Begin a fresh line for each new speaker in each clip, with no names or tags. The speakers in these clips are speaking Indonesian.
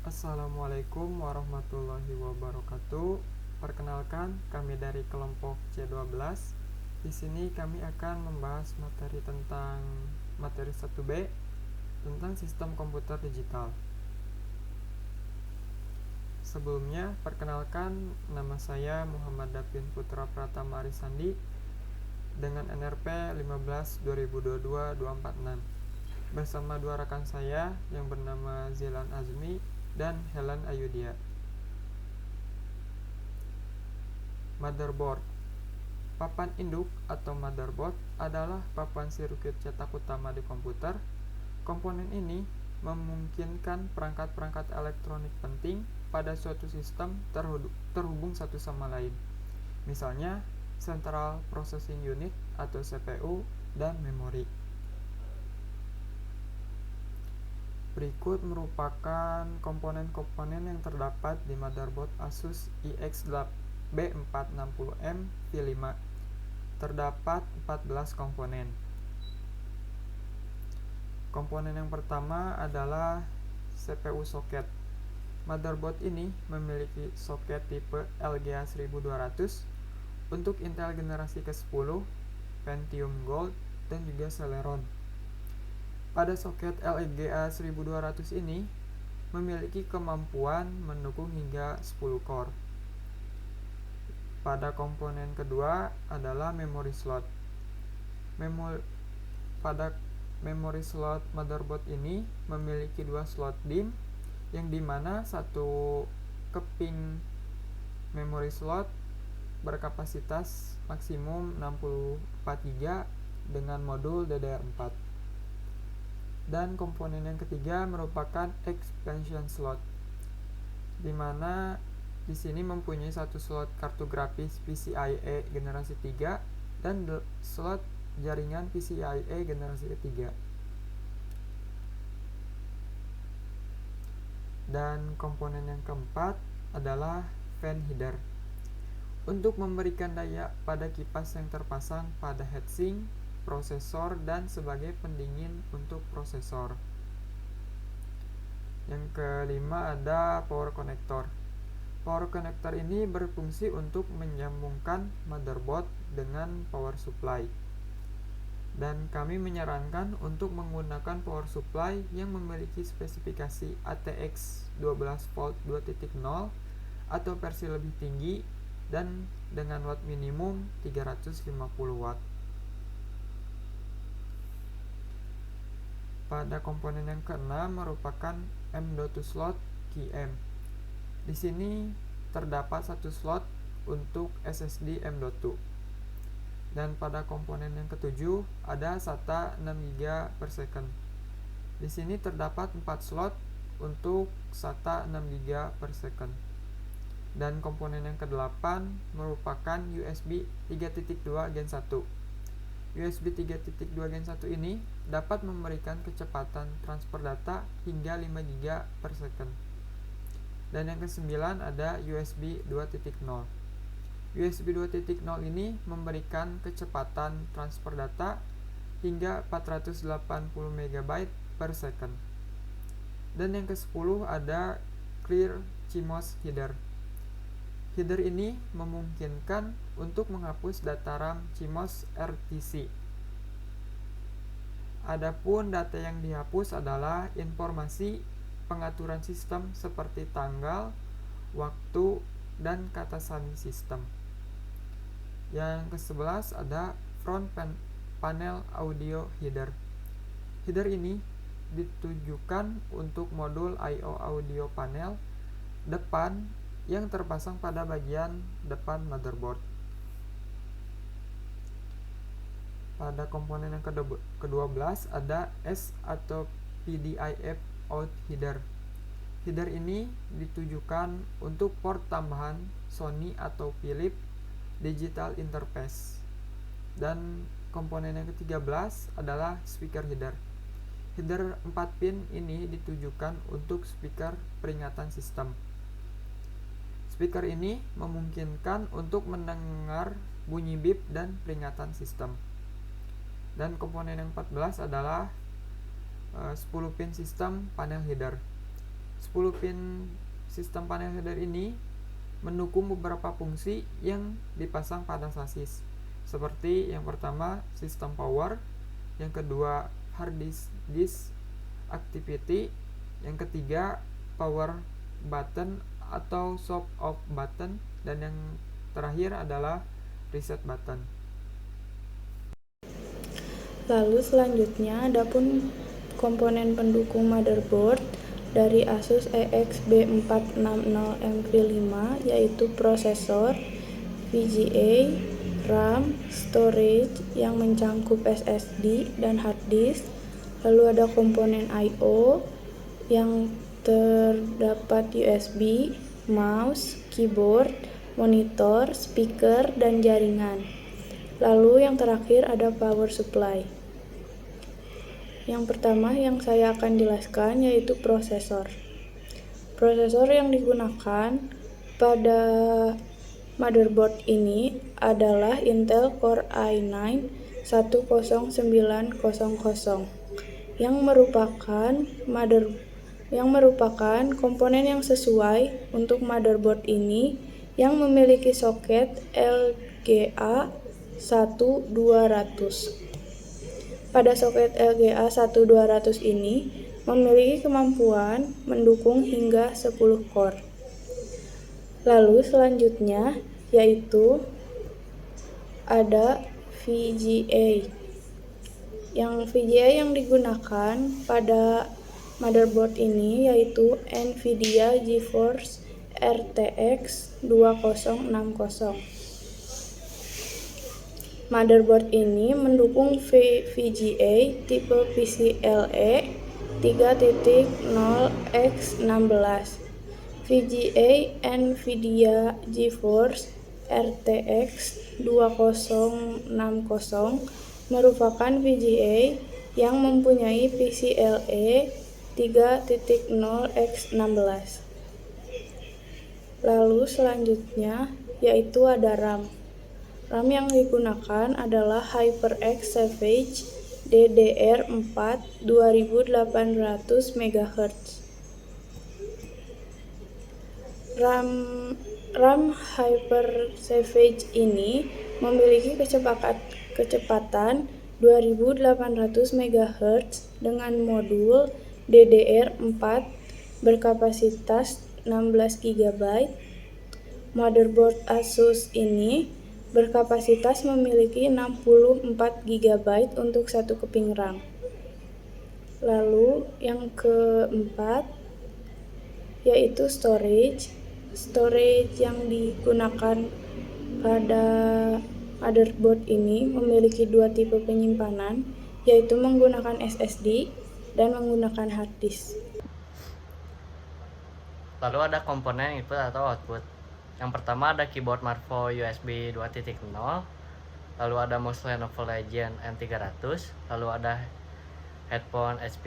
Assalamualaikum warahmatullahi wabarakatuh. Perkenalkan, kami dari kelompok C12. Di sini kami akan membahas materi 1B tentang sistem komputer digital. Sebelumnya, perkenalkan, nama saya Muhammad Dapin Putra Pratama Arisandi dengan NRP 15/2022-246 bersama dua rekan saya yang bernama Zilan Azmi dan Helen Ayudia. Motherboard. Papan induk atau motherboard adalah papan sirkuit cetak utama di komputer. Komponen ini memungkinkan perangkat-perangkat elektronik penting pada suatu sistem terhubung satu sama lain. Misalnya, Central Processing Unit atau CPU dan memori. Berikut merupakan komponen-komponen yang terdapat di motherboard Asus iX B460M V5. Terdapat 14 komponen. Komponen yang pertama adalah CPU soket. Motherboard ini memiliki soket tipe LGA 1200 untuk Intel generasi ke-10, Pentium Gold, dan juga Celeron. Pada soket LGA 1200 ini memiliki kemampuan mendukung hingga 10 core. Pada komponen kedua adalah memory slot. Pada memory slot motherboard ini memiliki dua slot DIMM yang dimana satu keping memory slot berkapasitas maksimum 64 GB dengan modul DDR4. Dan komponen yang ketiga merupakan expansion slot, dimana di sini mempunyai satu slot kartu grafis PCIe generasi 3 dan slot jaringan PCIe generasi ketiga. Dan komponen yang keempat adalah fan header untuk memberikan daya pada kipas yang terpasang pada heatsink, prosesor, dan sebagai pendingin untuk prosesor. Yang kelima ada power connector. Power connector ini berfungsi untuk menyambungkan motherboard dengan power supply. Dan kami menyarankan untuk menggunakan power supply yang memiliki spesifikasi ATX 12V 2.0 atau versi lebih tinggi dan dengan watt minimum 350 watt. Pada komponen yang keenam merupakan M.2 slot KeyM. Di sini terdapat satu slot untuk SSD M.2. Dan pada komponen yang ketujuh ada SATA 6 GB per second. Di sini terdapat 4 slot untuk SATA 6 GB per second. Dan komponen yang ke-8 merupakan USB 3.2 Gen 1. USB 3.2 Gen 1 ini dapat memberikan kecepatan transfer data hingga 5 GB per second. Dan yang ke-9 ada USB 2.0. USB 2.0 ini memberikan kecepatan transfer data hingga 480 MB per second. Dan yang ke-10 ada Clear CMOS header. Header ini memungkinkan untuk menghapus data RAM CMOS RTC. Adapun data yang dihapus adalah informasi pengaturan sistem seperti tanggal, waktu, dan kata sandi sistem. Yang ke-11 ada front panel audio header. Header ini ditujukan untuk modul I/O audio panel depan yang terpasang pada bagian depan motherboard. Pada komponen yang ke-12 ada S atau PDIF out header. Header ini ditujukan untuk port tambahan Sony atau Philips digital interface. Dan komponen yang ke-13 adalah speaker header. Header 4 pin ini ditujukan untuk speaker peringatan sistem. Speaker ini memungkinkan untuk mendengar bunyi bip dan peringatan sistem. Dan komponen yang 14 adalah 10 pin sistem panel header. 10 pin sistem panel header ini mendukung beberapa fungsi yang dipasang pada sasis, seperti yang pertama sistem power, yang kedua hard disk activity, yang ketiga power button atau swap off button, dan yang terakhir adalah reset button.
Lalu selanjutnya adapun komponen pendukung motherboard dari Asus EX-B460MV5 yaitu prosesor, VGA, RAM, storage yang mencangkup SSD dan hard disk. Lalu ada komponen I/O yang terdapat USB, mouse, keyboard, monitor, speaker, dan jaringan. Lalu yang terakhir ada power supply. Yang pertama yang saya akan jelaskan yaitu prosesor. Prosesor yang digunakan pada motherboard ini adalah Intel Core i9 10900 yang merupakan komponen yang sesuai untuk motherboard ini yang memiliki soket LGA 1200. Pada soket LGA 1200 ini memiliki kemampuan mendukung hingga 10 core. Lalu selanjutnya yaitu ada VGA. Yang VGA yang digunakan pada motherboard ini yaitu Nvidia GeForce RTX 2060. Motherboard ini mendukung VGA tipe PCIe 3.0x16. VGA Nvidia GeForce RTX 2060 merupakan VGA yang mempunyai PCIe 3.0x16. Lalu selanjutnya yaitu ada RAM. RAM yang digunakan adalah HyperX Savage DDR4 2800 MHz. RAM Hyper Savage ini memiliki kecepatan 2800 MHz dengan modul DDR4 berkapasitas 16 GB. Motherboard Asus ini berkapasitas memiliki 64 GB untuk satu keping RAM. Lalu yang keempat yaitu storage. Storage yang digunakan pada motherboard ini memiliki dua tipe penyimpanan, yaitu menggunakan SSD dan menggunakan hard disk.
Lalu ada komponen input atau output. Yang pertama ada keyboard Marvo USB 2.0, lalu ada mouse Lenovo Legion M300, lalu ada headphone HP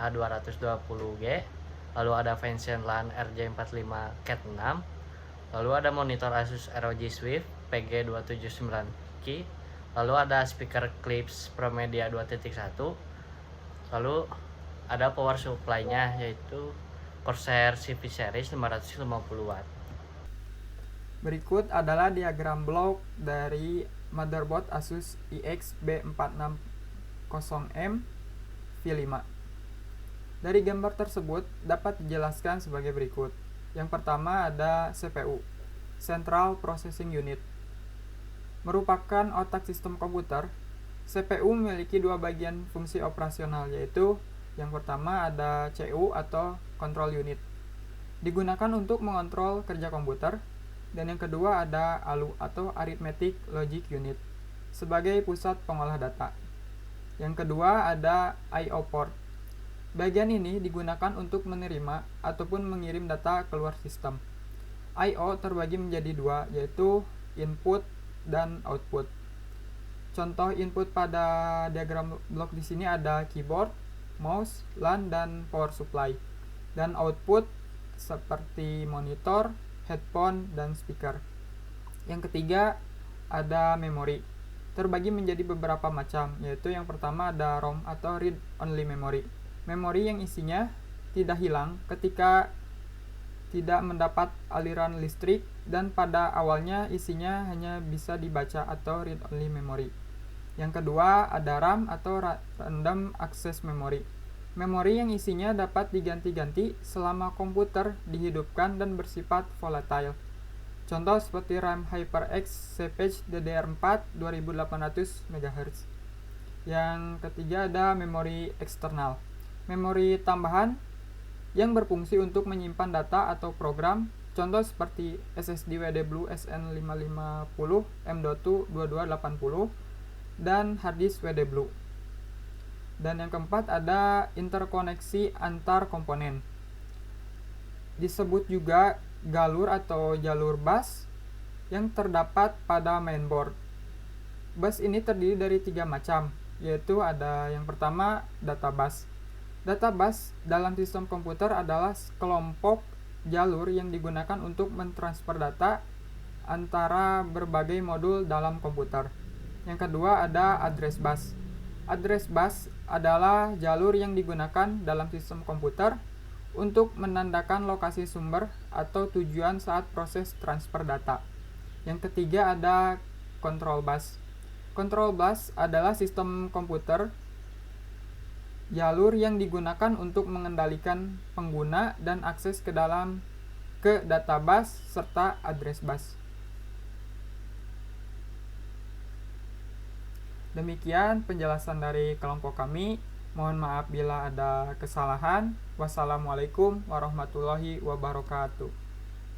H220G, lalu ada Vention LAN RJ45 Cat 6, lalu ada monitor Asus ROG Swift PG279K, lalu ada speaker Clips Promedia 2.1, lalu ada power supply-nya yaitu Corsair CV Series 550 Watt.
Berikut adalah diagram blok dari motherboard Asus EX-B460M V5. Dari gambar tersebut dapat dijelaskan sebagai berikut. Yang pertama ada CPU, Central Processing Unit. Merupakan otak sistem komputer. CPU memiliki dua bagian fungsi operasional, yaitu yang pertama ada CU atau Control Unit. Digunakan untuk mengontrol kerja komputer. Dan yang kedua ada ALU atau Arithmetic Logic Unit sebagai pusat pengolah data. Yang kedua ada I/O port. Bagian ini digunakan untuk menerima ataupun mengirim data keluar sistem. I/O terbagi menjadi dua, yaitu input dan output. Contoh input pada diagram blok di sini ada keyboard, mouse, LAN, dan power supply. Dan output seperti monitor, headphone, dan speaker. Yang ketiga ada memori. Terbagi menjadi beberapa macam, yaitu yang pertama ada ROM atau read only memory. Memori yang isinya tidak hilang ketika tidak mendapat aliran listrik, dan pada awalnya isinya hanya bisa dibaca atau read-only memory. Yang kedua, ada RAM atau Random Access Memory. Memori yang isinya dapat diganti-ganti selama komputer dihidupkan dan bersifat volatile. Contoh seperti RAM HyperX Savage DDR4 2800 MHz. Yang ketiga ada memori eksternal. Memori tambahan yang berfungsi untuk menyimpan data atau program, contoh seperti SSD WD Blue SN550 M.2 2280 dan harddisk WD Blue. Dan yang keempat ada interkoneksi antar komponen. Disebut juga galur atau jalur bus yang terdapat pada mainboard. Bus ini terdiri dari 3 macam, yaitu ada yang pertama data bus. Data bus dalam sistem komputer adalah kelompok jalur yang digunakan untuk mentransfer data antara berbagai modul dalam komputer. Yang kedua ada address bus. Address bus adalah jalur yang digunakan dalam sistem komputer untuk menandakan lokasi sumber atau tujuan saat proses transfer data. Yang ketiga ada control bus. Control bus adalah sistem komputer jalur yang digunakan untuk mengendalikan pengguna dan akses ke data bus serta address bus. Demikian penjelasan dari kelompok kami. Mohon maaf bila ada kesalahan. Wassalamualaikum warahmatullahi wabarakatuh.